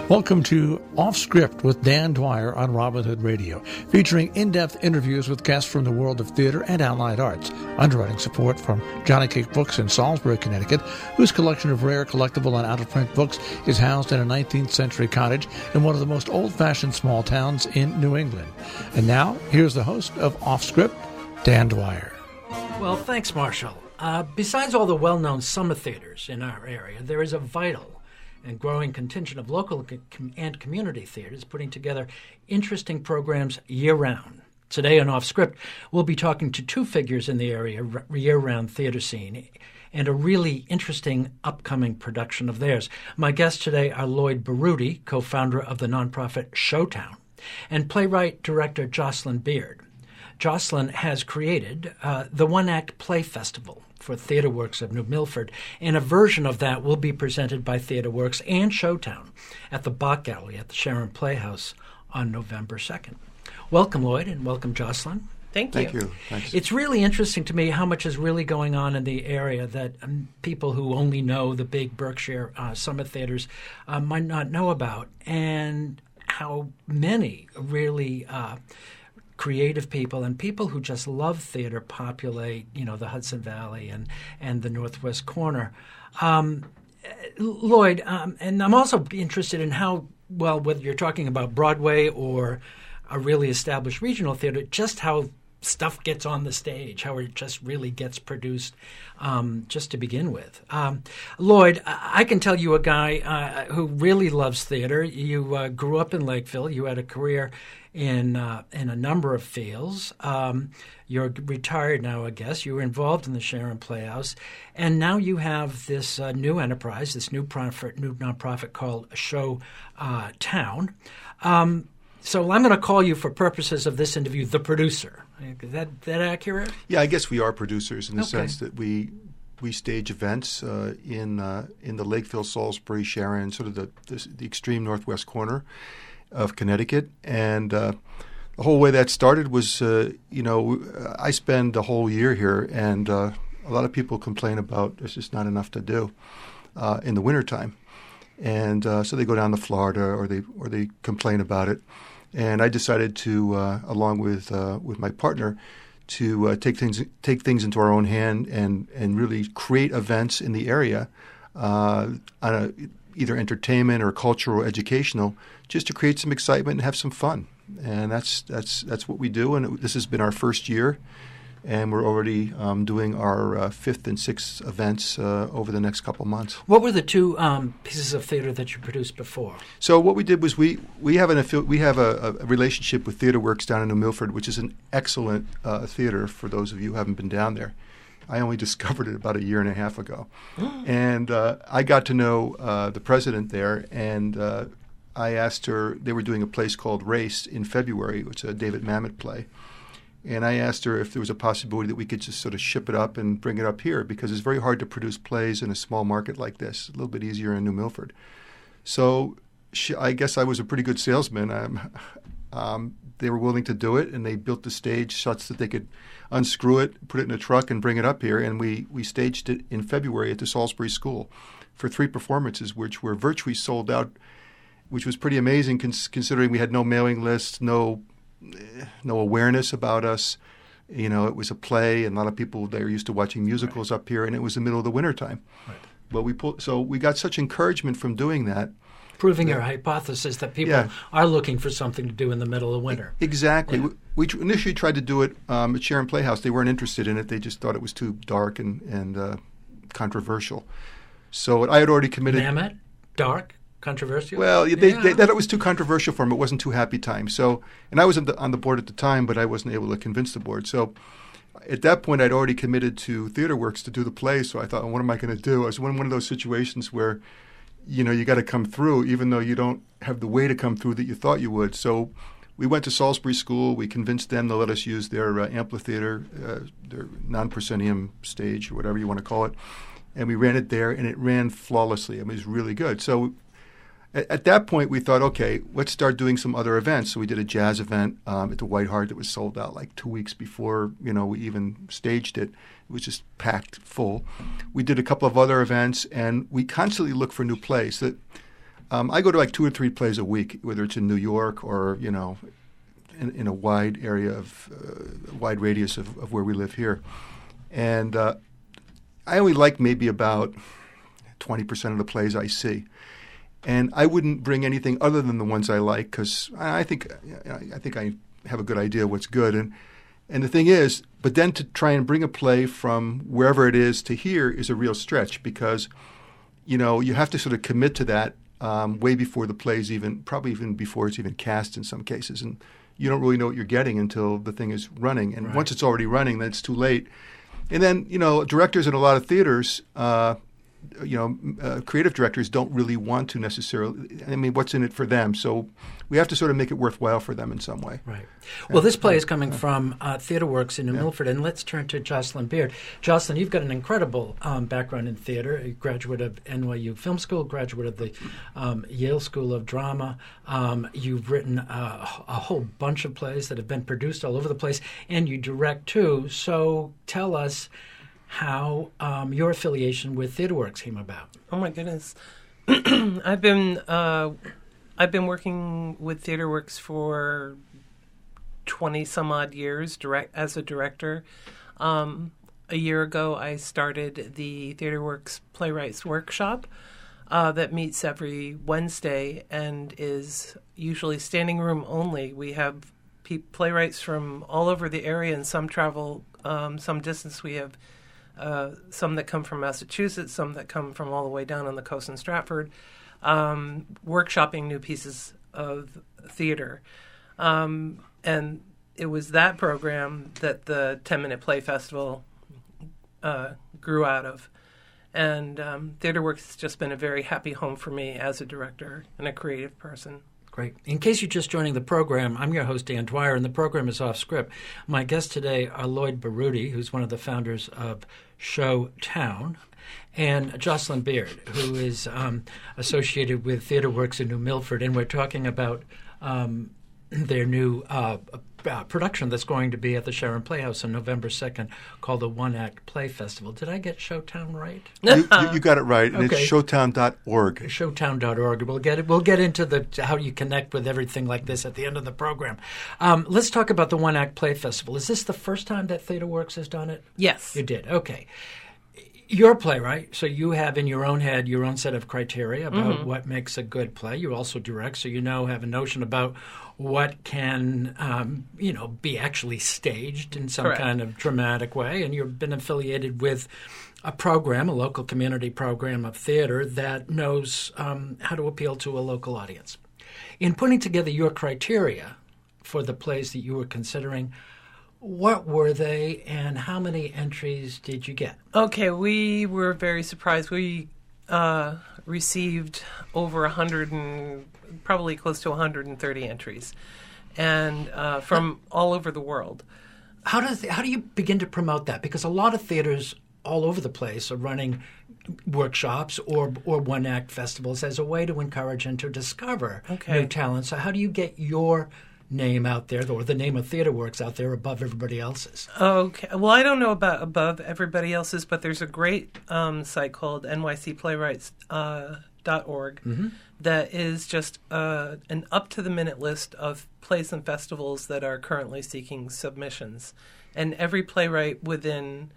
Welcome to Off Script with Dan Dwyer on Robin Hood Radio, featuring in-depth interviews with guests from the world of theater and allied arts. Underwriting support from Johnny Cake Books in Salisbury, Connecticut, whose collection of rare, collectible, and out-of-print books is housed in a 19th century cottage in one of the most old-fashioned small towns in New England. And now, here's the host of Off Script, Dan Dwyer. Well, thanks, Marshall. Besides all the well-known summer theaters in our area, there is a vital and growing contingent of local and community theaters putting together interesting programs year-round. Today on Off Script, we'll be talking to two figures in the area year-round theater scene and a really interesting upcoming production of theirs. My guests today are Lloyd Baroody, co-founder of the nonprofit ShowTown, and playwright-director Jocelyn Beard. Jocelyn has created the One-Act Play Festival for Theatre Works of New Milford, and a version of that will be presented by Theatre Works and ShowTown at the Bach Gallery at the Sharon Playhouse on November 2nd. Welcome, Lloyd, and welcome, Jocelyn. Thank you. Thank you. Thanks. It's really interesting to me how much is really going on in the area that people who only know the big Berkshire summer theaters might not know about, and how many really creative people and people who just love theater populate, the Hudson Valley and the Northwest corner. Lloyd, and I'm also interested in how, well, whether you're talking about Broadway or a really established regional theater, just how stuff gets on the stage, how it just really gets produced, just to begin with. Lloyd, I can tell you a guy who really loves theater. You grew up in Lakeville. You had a career in a number of fields. You're retired now, I guess. You were involved in the Sharon Playhouse, and now you have this new enterprise, this new nonprofit called ShowTown. So I'm going to call you, for purposes of this interview, the producer. Is that accurate? Yeah, I guess we are producers in the sense that we stage events in the Lakeville, Salisbury, Sharon, sort of the extreme northwest corner of Connecticut. And the whole way that started was, I spend the whole year here, and a lot of people complain about there's just not enough to do in the wintertime. And so they go down to Florida or they complain about it. And I decided to, along with my partner, to take things into our own hand and really create events in the area, on either entertainment or cultural or educational, just to create some excitement and have some fun. And that's what we do. And this has been our first year, and we're already doing our fifth and sixth events over the next couple months. What were the two pieces of theater that you produced before? So what we did was we have a relationship with Theatre Works down in New Milford, which is an excellent theater for those of you who haven't been down there. I only discovered it about a year and a half ago. And I got to know the president there, and I asked her, they were doing a place called Race in February, which is a David Mamet play. And I asked her if there was a possibility that we could just sort of ship it up and bring it up here, because it's very hard to produce plays in a small market like this. A little bit easier in New Milford. So I guess I was a pretty good salesman. They were willing to do it, and they built the stage such that they could unscrew it, put it in a truck, and bring it up here. And we staged it in February at the Salisbury School for 3 performances, which were virtually sold out, which was pretty amazing considering we had no mailing lists, no awareness about us. It was a play, and a lot of people, they're used to watching musicals up here, and it was the middle of the wintertime. Right. But so we got such encouragement from doing that. Proving your hypothesis that people are looking for something to do in the middle of winter. Exactly. Yeah. We initially tried to do it at Sharon Playhouse. They weren't interested in it. They just thought it was too dark and controversial. So I had already committed. Mamet? Dark? Controversial? Well, they thought it was too controversial for them. It wasn't too happy time. So, and I was on the board at the time, but I wasn't able to convince the board. So at that point, I'd already committed to Theatre Works to do the play. So I thought, what am I going to do? I was in one of those situations where, you got to come through, even though you don't have the way to come through that you thought you would. So we went to Salisbury School. We convinced them to let us use their amphitheater, their non-proscenium stage, or whatever you want to call it. And we ran it there, and it ran flawlessly. I mean, it was really good. So at that point, we thought, okay, let's start doing some other events. So we did a jazz event at the White Hart that was sold out like 2 weeks before, we even staged it. It was just packed full. We did a couple of other events, and we constantly look for new plays. I go to like 2 or 3 plays a week, whether it's in New York or, in a wide area of wide radius of where we live here. And I only like maybe about 20% of the plays I see. And I wouldn't bring anything other than the ones I like because I think I have a good idea what's good. And the thing is, but then to try and bring a play from wherever it is to here is a real stretch because, you have to sort of commit to that way before the play's probably even before it's even cast in some cases. And you don't really know what you're getting until the thing is running. And once it's already running, then it's too late. And then, directors in a lot of theaters, creative directors don't really want to necessarily. I mean, what's in it for them? So we have to sort of make it worthwhile for them in some way. Right. Well, this play is coming from Theatre Works in New Milford, and let's turn to Jocelyn Beard. Jocelyn, you've got an incredible background in theater, a graduate of NYU Film School, graduate of the Yale School of Drama. You've written a whole bunch of plays that have been produced all over the place, and you direct too. So tell us how your affiliation with Theatre Works came about. Oh my goodness, I've been working with Theatre Works for 20 some odd years as a director. A year ago, I started the Theatre Works Playwrights Workshop that meets every Wednesday and is usually standing room only. We have playwrights from all over the area, and some travel some distance. We have some that come from Massachusetts, some that come from all the way down on the coast in Stratford, workshopping new pieces of theater. And it was that program that the 10-Minute Play Festival grew out of. And Theatre Works has just been a very happy home for me as a director and a creative person. Great. In case you're just joining the program, I'm your host, Dan Dwyer, and the program is Off Script. My guests today are Lloyd Baroody, who's one of the founders of ShowTown, and Jocelyn Beard, who is associated with Theatre Works in New Milford, and we're talking about their new production that's going to be at the Sharon Playhouse on November 2nd called the One Act Play Festival. Did I get ShowTown right? You got it right, and okay. It's showtown.org. Showtown.org. We'll get into how you connect with everything like this at the end of the program. Let's talk about the One Act Play Festival. Is this the first time that Theatre Works has done it? Yes. You did. Okay. You're a playwright, so you have in your own head your own set of criteria about what makes a good play. You also direct, so you have a notion about what can, be actually staged in some Correct. kind of dramatic way. And you've been affiliated with a local community program of theater that knows how to appeal to a local audience. In putting together your criteria for the plays that you were considering, what were they, and how many entries did you get? Okay, we were very surprised. We received over 100 and probably close to 130 entries, and from all over the world. How do you begin to promote that? Because a lot of theaters all over the place are running workshops or one-act festivals as a way to encourage and to discover new talent. So how do you get your name out there, or the name of Theatre Works out there above everybody else's? Okay. Well, I don't know about above everybody else's, but there's a great site called nycplaywrights.org that is just an up-to-the-minute list of plays and festivals that are currently seeking submissions. And every playwright within,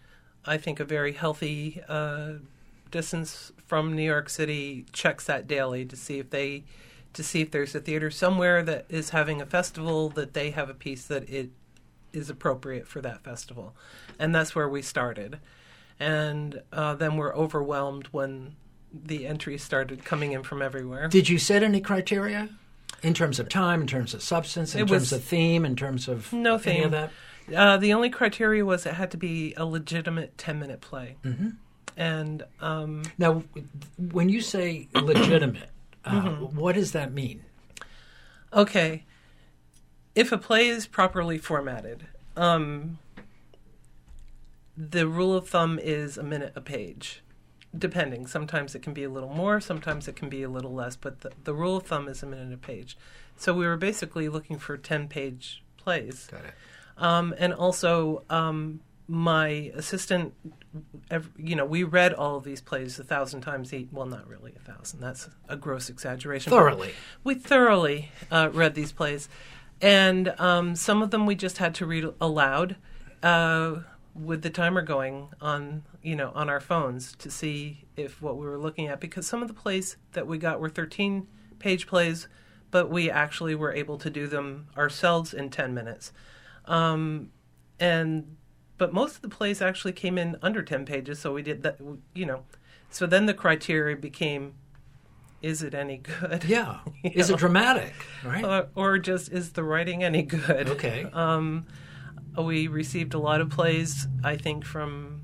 I think, a very healthy distance from New York City checks that daily to see if there's a theater somewhere that is having a festival that they have a piece that it is appropriate for that festival. And that's where we started. And then we're overwhelmed when the entries started coming in from everywhere. Did you set any criteria in terms of time, in terms of substance, in terms of theme, in terms of no theme. Any of that? The only criteria was it had to be a legitimate 10-minute play. Mm-hmm. And now, when you say legitimate, what does that mean? Okay. If a play is properly formatted, the rule of thumb is a minute a page, depending. Sometimes it can be a little more, sometimes it can be a little less, but the rule of thumb is a minute a page. So we were basically looking for 10-page plays. Got it. And also, my assistant, we read all of these plays 1,000 times each. Well, not really 1,000. That's a gross exaggeration. Thoroughly. We thoroughly read these plays. And some of them we just had to read aloud with the timer going on our phones to see if what we were looking at. Because some of the plays that we got were 13-page plays, but we actually were able to do them ourselves in 10 minutes. But most of the plays actually came in under 10 pages, so we did that, So then the criteria became, is it any good? Yeah. Is it dramatic, right? Or just, is the writing any good? Okay. We received a lot of plays, I think, from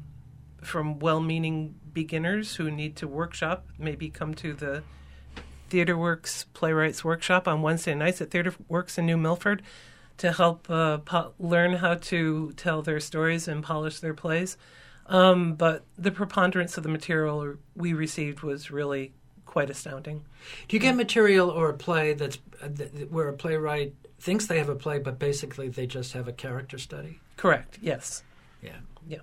well-meaning beginners who need to workshop, maybe come to the TheatreWorks Playwrights Workshop on Wednesday nights at TheatreWorks in New Milford, to help learn how to tell their stories and polish their plays. But the preponderance of the material we received was really quite astounding. Do you get material or a play where a playwright thinks they have a play, but basically they just have a character study? Correct, yes. Yeah. Yeah.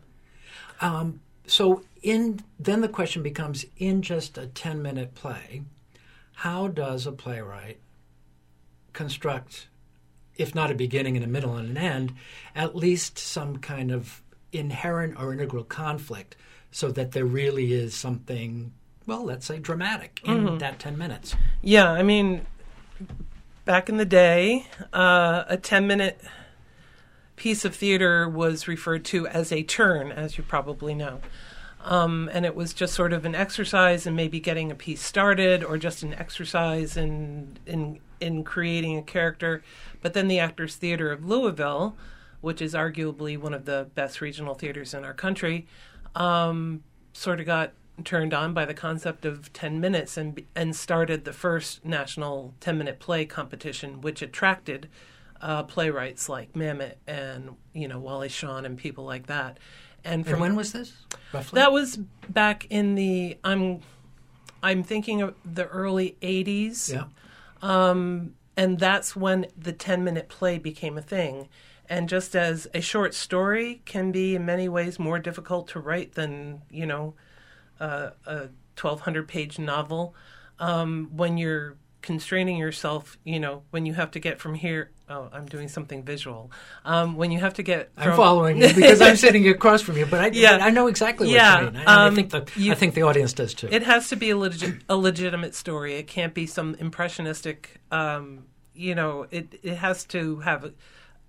So then the question becomes, in just a 10-minute play, how does a playwright construct, if not a beginning and a middle and an end, at least some kind of inherent or integral conflict so that there really is something, well, let's say dramatic in that 10 minutes? Yeah, I mean, back in the day, a 10-minute piece of theater was referred to as a turn, as you probably know. And it was just sort of an exercise in maybe getting a piece started, or just an exercise in creating a character. But then the Actors Theater of Louisville, which is arguably one of the best regional theaters in our country, sort of got turned on by the concept of 10 minutes and started the first national 10-minute play competition, which attracted playwrights like Mamet and Wally Shawn and people like that. And when was this, roughly? That was back in the I'm thinking of the early 80s. Yeah. And that's when the 10-minute play became a thing. And just as a short story can be in many ways more difficult to write than, a 1,200-page novel, when you're constraining yourself, when you have to get from here. Oh, I'm doing something visual. When you have to get from... I'm following you because I'm sitting across from you, but I know exactly what you mean. I think the audience does too. It has to be a legitimate story. It can't be some impressionistic, it has to have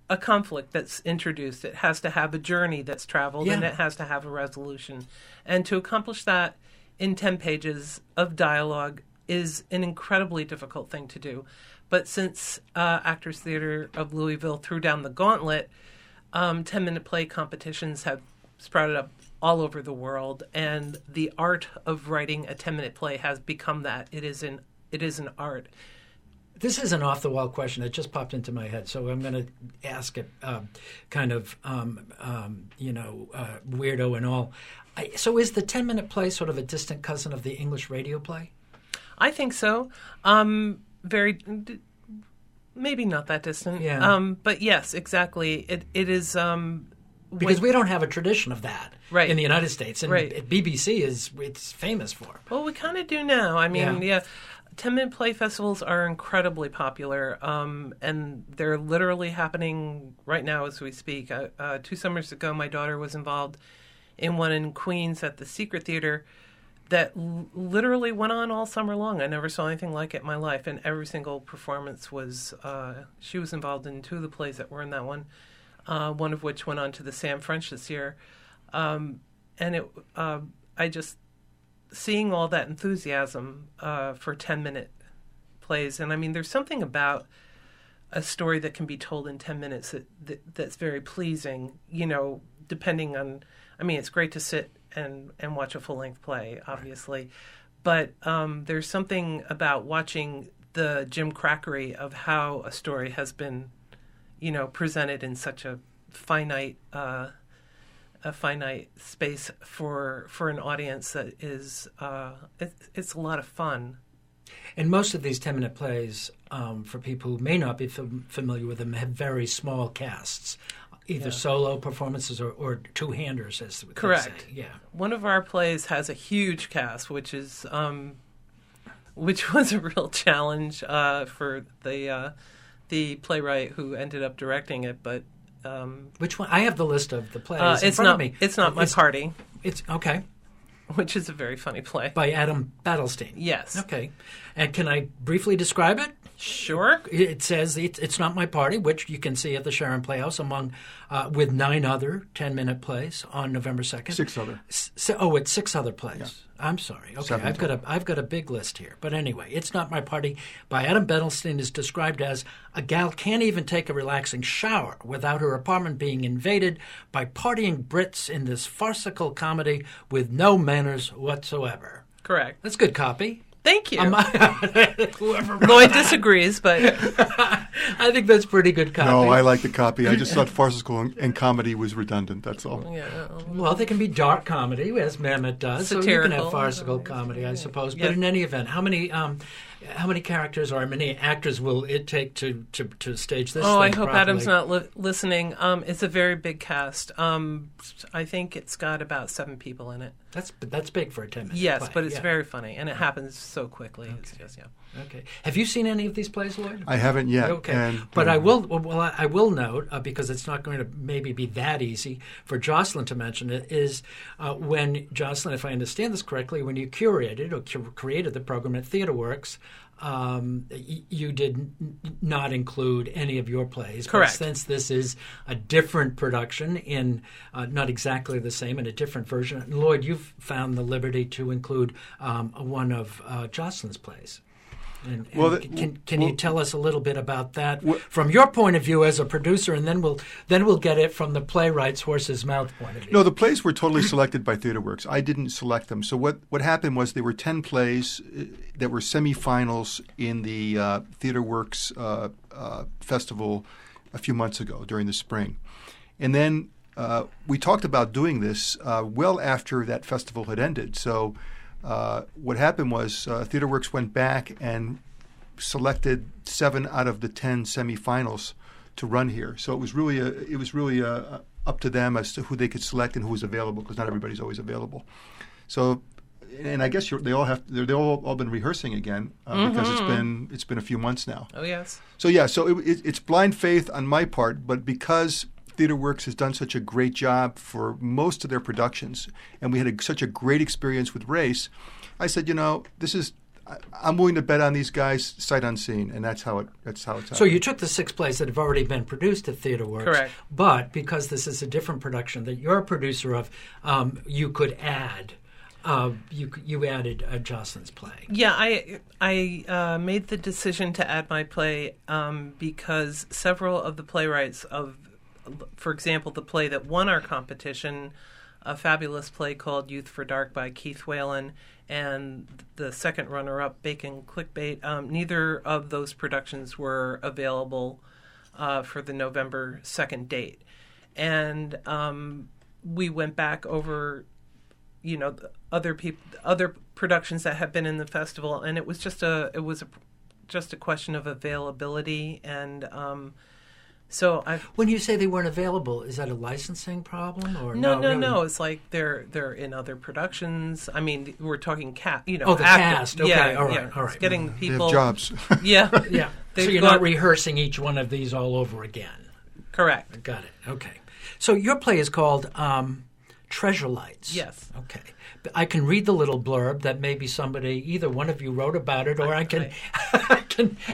a conflict that's introduced. It has to have a journey that's traveled, and it has to have a resolution. And to accomplish that in 10 pages of dialogue is an incredibly difficult thing to do. But since Actors Theater of Louisville threw down the gauntlet, 10-minute play competitions have sprouted up all over the world, and the art of writing a 10-minute play has become that. It is an art. This is an off-the-wall question that just popped into my head, so I'm going to ask it weirdo and all. So is the 10-minute play sort of a distant cousin of the English radio play? I think so. Maybe not that distant. Yeah. But yes, exactly. It is. Because we don't have a tradition of that in the United States, and BBC it's famous for. Well, we kind of do now. I mean, 10-minute play festivals are incredibly popular, and they're literally happening right now as we speak. 2 summers ago, my daughter was involved in one in Queens at the Secret Theater that literally went on all summer long. I never saw anything like it in my life, and every single performance was, she was involved in 2 of the plays that were in that one, one of which went on to the Sam French this year. Seeing all that enthusiasm for 10-minute plays, and I mean, there's something about a story that can be told in 10 minutes that's very pleasing, depending on, I mean, it's great to sit and watch a full-length play, obviously. But there's something about watching the gimcrackery of how a story has been, presented in such a finite space for an audience that is it's a lot of fun. And most of these 10-minute plays, for people who may not be familiar with them, have very small casts. Either solo performances or two-handers, as they Correct. say. Yeah. One of our plays has a huge cast, which was a real challenge for the playwright who ended up directing it. But which one? I have the list of the plays in front of me. It's Not My Party. It's okay. Which is a very funny play By Adam Battlestein. Yes. Okay. And can I briefly describe it? Sure. It says It's Not My Party, which you can see at the Sharon Playhouse with 9 other 10-minute plays on November 2nd. 6 other. It's 6 other plays. Yeah. I'm sorry. Okay, 7 I've got a big list here. But anyway, It's Not My Party by Adam Battlestein is described as a gal can't even take a relaxing shower without her apartment being invaded by partying Brits in this farcical comedy with no manners whatsoever. Correct. That's good copy. Thank you. Whoever Lloyd disagrees, but I think that's pretty good copy. No, I like the copy. I just thought farcical and comedy was redundant. That's all. yeah. Well, they can be dark comedy, as Mamet does. So you can have farcical comedy, I suppose. But in any event, how many characters or how many actors will it take to stage this? Oh, thing I hope properly? Adam's not listening. It's a very big cast. I think it's got about 7 people in it. That's big for a 10-minute Yes, play. but it's very funny, and it happens so quickly. Okay. It's just Okay. Have you seen any of these plays, Lloyd? I haven't yet. Okay, but I will. Well, I will note because it's not going to maybe be that easy for Jocelyn to mention it. Is when Jocelyn, if I understand this correctly, when you curated or created the program at TheatreWorks, you did not include any of your plays. Correct. But since this is a different production in not exactly the same, in a different version, Lloyd, you've found the liberty to include one of Jocelyn's plays. Can you tell us a little bit about that from your point of view as a producer, and then we'll get it from the playwright's horse's mouth point of view. No, the plays were totally selected by TheatreWorks. I didn't select them. So what happened was there were 10 plays that were semifinals in the TheatreWorks festival a few months ago during the spring, and then we talked about doing this well after that festival had ended. So. What happened was TheatreWorks went back and selected 7 out of the 10 semifinals to run here. So it was really up to them as to who they could select and who was available, because not everybody's always available. So, and I guess they've all been rehearsing again because it's been a few months now. Oh yes. So it's blind faith on my part, but because TheatreWorks has done such a great job for most of their productions, and we had such a great experience with Race, I said, I'm willing to bet on these guys sight unseen, and that's how it's happened. So you took the 6 plays that have already been produced at TheatreWorks, correct? But because this is a different production that you're a producer of, you could add. You added Jocelyn's play. Yeah, I made the decision to add my play because several of the playwrights for example, the play that won our competition, a fabulous play called Youth for Dark by Keith Whalen, and the second runner-up, Bacon Clickbait, neither of those productions were available for the November 2nd date. And we went back over, the other productions that have been in the festival, and it was just a question of availability. And so when you say they weren't available, is that a licensing problem or no? Really? It's like they're in other productions. I mean, we're talking the actors. cast. Okay, yeah, all right, yeah. all right. It's getting the people. They have jobs. Yeah, yeah. So you're not rehearsing each one of these all over again. Correct. Got it. Okay. So your play is called Treasure Lights. Yes. Okay. I can read the little blurb that maybe either one of you wrote about it, or I can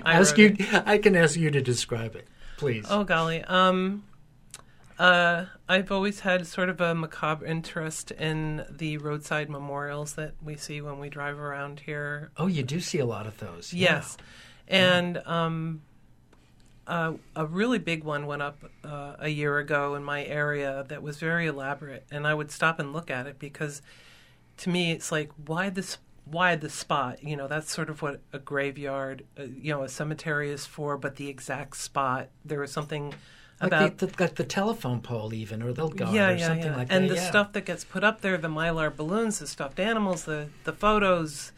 ask you to describe it. Please. Oh, golly. I've always had sort of a macabre interest in the roadside memorials that we see when we drive around here. Oh, you do see a lot of those. Yes. Yeah. And a really big one went up a year ago in my area that was very elaborate. And I would stop and look at it because, to me, it's like, why the spot? That's sort of what a graveyard, a cemetery is for, but the exact spot. There was something about... Like the telephone pole even, or they'll go or something like that. And the stuff that gets put up there, the Mylar balloons, the stuffed animals, the photos,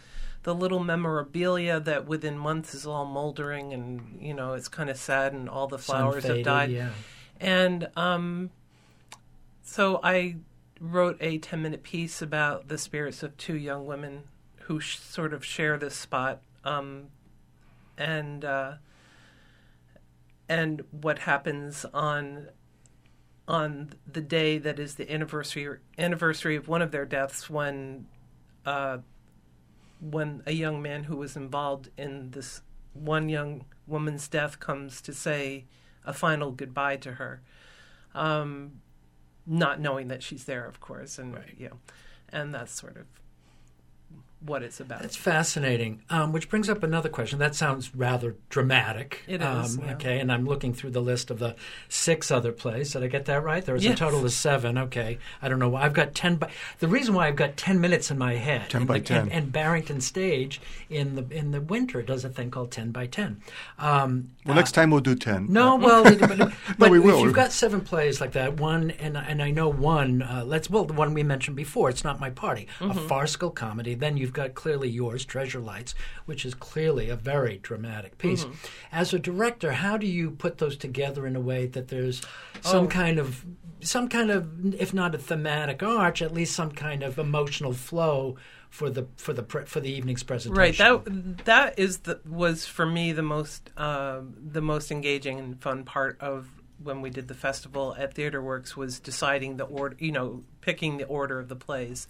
the little memorabilia that within months is all moldering and, it's kind of sad and all the flowers have died. Yeah. And so I wrote a 10-minute piece about the spirits of two young women who sort of share this spot, and what happens on the day that is the anniversary of one of their deaths, when a young man who was involved in this one young woman's death comes to say a final goodbye to her, not knowing that she's there, of course, and and that's sort of what it's about. That's fascinating, which brings up another question. That sounds rather dramatic. It is. Okay, and I'm looking through the list of the 6 other plays. Did I get that right? There was a total of 7. Okay, I don't know why. I've got 10. The reason why I've got 10 minutes in my head. 10 by 10. And Barrington Stage in the winter does a thing called 10 by 10. Well, next time we'll do 10. No, well, but we will. If you've got 7 plays like that, one, and I know one. The one we mentioned before. It's Not My Party, a farcical comedy. Then you've got clearly yours, Treasure Lights, which is clearly a very dramatic piece. As a director, how do you put those together in a way that there's some kind of, if not a thematic arch, at least some kind of emotional flow for the evening's presentation? Right. That was for me the most engaging and fun part of when we did the festival at TheatreWorks, was deciding the order, picking the order of the plays.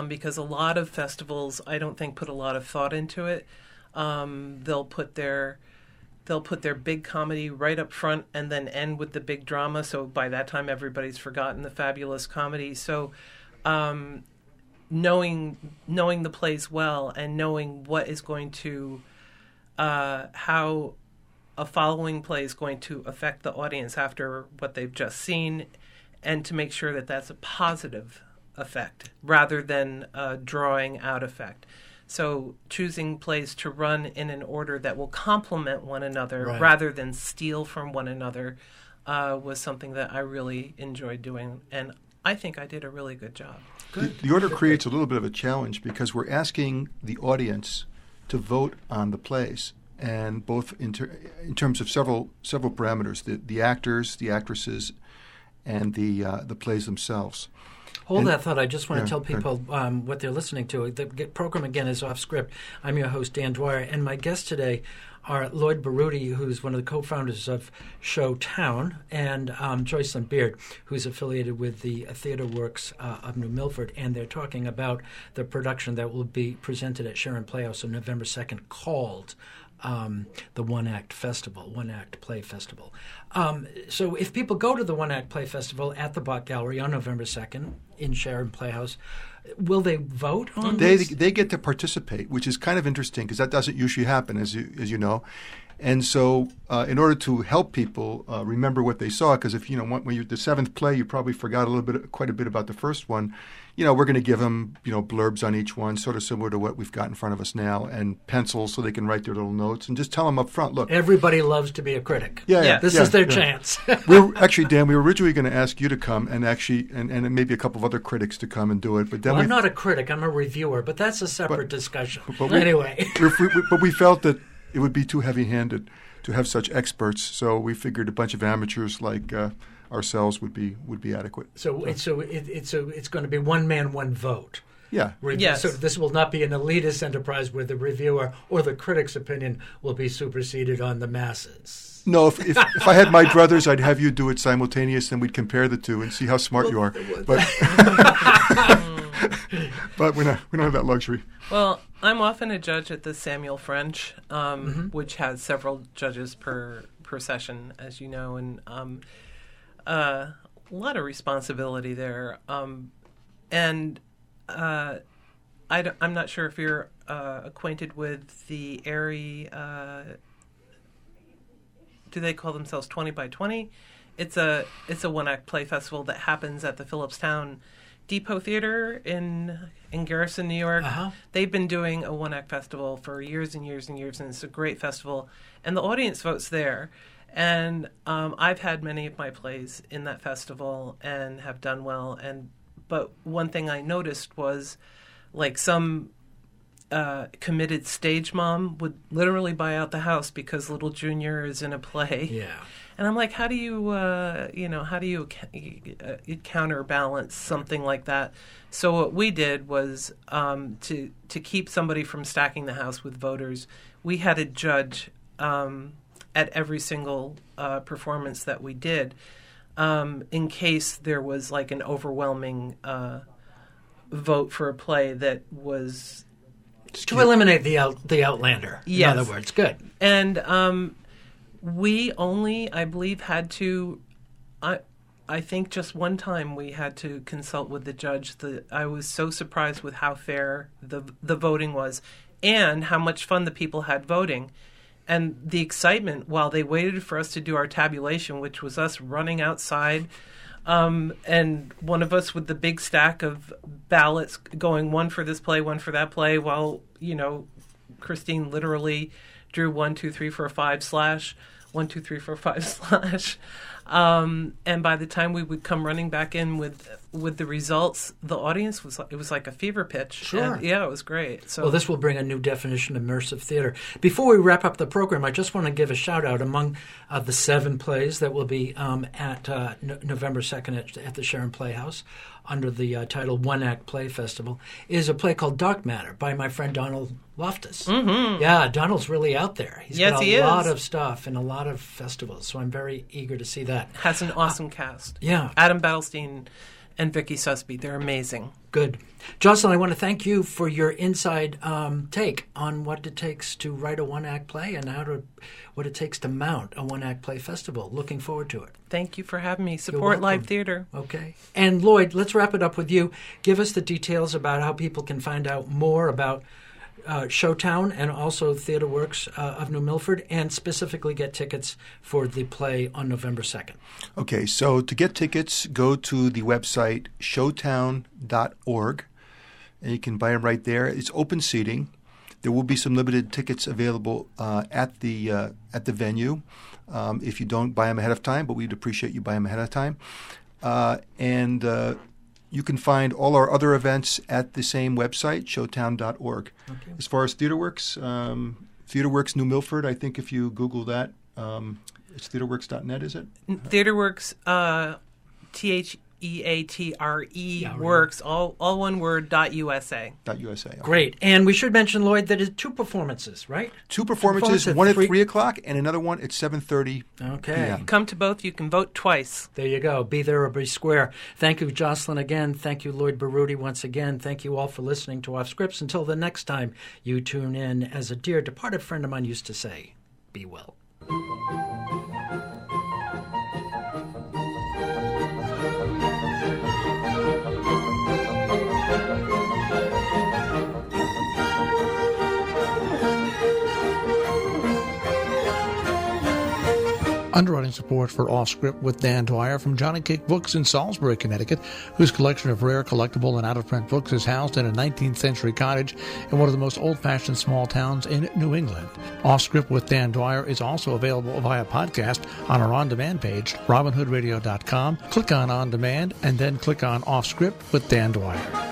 Because a lot of festivals, I don't think, put a lot of thought into it. They'll put their big comedy right up front and then end with the big drama. So by that time, everybody's forgotten the fabulous comedy. So knowing the plays well and knowing what is going to how a following play is going to affect the audience after what they've just seen, and to make sure that that's a positive effect rather than a drawing out effect. So choosing plays to run in an order that will complement one another rather than steal from one another was something that I really enjoyed doing, and I think I did a really good job. Good. The order creates a little bit of a challenge because we're asking the audience to vote on the plays, and both in terms of several parameters: the actors, the actresses, and the plays themselves. Hold that thought. I just want to tell people what they're listening to. The program, again, is Off Script. I'm your host, Dan Dwyer, and my guests today are Lloyd Baroody, who's one of the co-founders of ShowTown, and Jocelyn Beard, who's affiliated with the TheatreWorks of New Milford, and they're talking about the production that will be presented at Sharon Playhouse on November 2nd called the One Act Play Festival. So if people go to the One Act Play Festival at the Bott Gallery on November 2nd in Sharon Playhouse, will they vote on this? They get to participate, which is kind of interesting because that doesn't usually happen, as you know. And so in order to help people remember what they saw, because if when you're the 7th play, you probably forgot quite a bit about the first one. We're going to give them blurbs on each one, sort of similar to what we've got in front of us now, and pencils so they can write their little notes, and just tell them up front, look. Everybody loves to be a critic. This is their chance. Dan, we were originally going to ask you to come and and maybe a couple of other critics to come and do it, but then I'm not a critic. I'm a reviewer, but that's a separate discussion. Anyway, but we felt that it would be too heavy-handed to have such experts, so we figured a bunch of amateurs like ourselves would be adequate. So it's going to be one man, one vote. Yeah. Yes. So this will not be an elitist enterprise where the reviewer or the critic's opinion will be superseded on the masses. No, if I had my druthers, I'd have you do it simultaneous, and we'd compare the two and see how smart you are. But but we don't have that luxury. Well, I'm often a judge at the Samuel French, which has several judges per session, as you know, and a lot of responsibility there. I'm not sure if you're acquainted with the Airy. Do they call themselves 20 by 20? It's a one-act play festival that happens at the Phillipstown Depot Theater in Garrison, New York. They've been doing a one-act festival for years and years and years, and it's a great festival. And the audience votes there. And I've had many of my plays in that festival and have done well. But one thing I noticed was, like, some committed stage mom would literally buy out the house because little Junior is in a play. Yeah. And I'm like, how do you counterbalance something like that? So what we did was to keep somebody from stacking the house with voters, we had a judge at every single performance that we did, in case there was like an overwhelming vote for a play that was to eliminate the outlander. Yes. In other words, good. And we only, I believe, had to. I think just one time we had to consult with the judge. I was so surprised with how fair the voting was, and how much fun the people had voting, and the excitement while they waited for us to do our tabulation, which was us running outside. And one of us with the big stack of ballots going, one for this play, one for that play, while, Christine literally drew 1, 2, 3, 4, 5 / 1, 2, 3, 4, 5 /. And by the time we would come running back in with the results, the audience was like a fever pitch. Sure. And, yeah, it was great. So well, this will bring a new definition of immersive theater. Before we wrap up the program, I just want to give a shout out among the 7 plays that will be at November 2nd at the Sharon Playhouse under the title One Act Play Festival is a play called Dark Matter by my friend Donald Loftus. Mm-hmm. Yeah, Donald's really out there. He's got he a lot is. of stuff and a lot of festivals, so I'm very eager to see that. Has an awesome cast. Yeah. Adam Battlestein and Vicky Susby. They're amazing. Good. Jocelyn, I want to thank you for your inside take on what it takes to write a one-act play and what it takes to mount a one-act play festival. Looking forward to it. Thank you for having me. Support live theater. Okay. And Lloyd, let's wrap it up with you. Give us the details about how people can find out more about ShowTown and also Theater Works of New Milford, and specifically get tickets for the play on November 2nd. Okay, so to get tickets, go to the website showtown.org, and you can buy them right there. It's open seating. There will be some limited tickets available at the venue if you don't buy them ahead of time, but we'd appreciate you buy them ahead of time. And you can find all our other events at the same website, showtown.org. Okay. As far as TheaterWorks, TheaterWorks New Milford, I think if you Google that, it's theaterworks.net, is it? TheaterWorks, TheaTre works, all one word, .usa. .usa. Okay. Great. And we should mention, Lloyd, that it's 2 performances, right? 2 performances, one at 3 o'clock and another one at 7:30 Okay. p.m. Come to both. You can vote twice. There you go. Be there or be square. Thank you, Jocelyn, again. Thank you, Lloyd Baroody, once again. Thank you all for listening to Off Scripts. Until the next time you tune in, as a dear departed friend of mine used to say, be well. Underwriting support for Off Script with Dan Dwyer from Johnny Cake Books in Salisbury, Connecticut, whose collection of rare, collectible, and out-of-print books is housed in a 19th century cottage in one of the most old-fashioned small towns in New England. Off Script with Dan Dwyer is also available via podcast on our on-demand page, robinhoodradio.com. Click on On Demand, and then click on Off Script with Dan Dwyer.